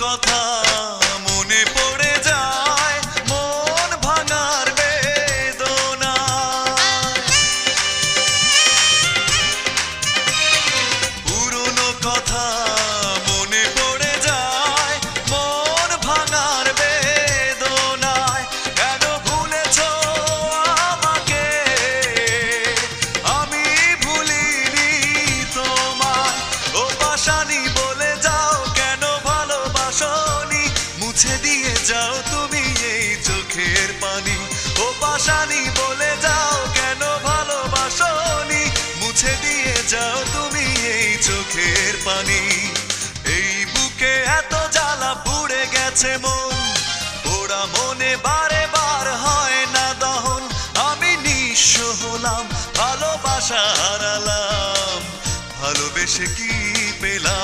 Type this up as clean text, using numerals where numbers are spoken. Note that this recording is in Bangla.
কথা মনে পড়ে যায়, মন ভাঙার বেদনা। পুরনো কথা মনে পড়ে যায়, মন ভাঙার বেদনায়। কেন ভুলেছ আমাকে, আমি ভুলিনি তোমায়। ও পাশানি বলে যাও কেন ভালোবাসনি, মুছে দিয়ে যাও তুমি এই চোখের পানি। ও পাশানি বলে যাও কেন ভালোবাসনি, মুছে দিয়ে যাও তুমি এই চোখের পানি। এই বুকে এত জ্বালা পুড়ে গেছে মন, পোড়া মনে বারে বার হয় না দহন। আমি নিঃস্ব হলাম, ভালোবাসা হারালাম, ভালোবেসে কি পেলাম।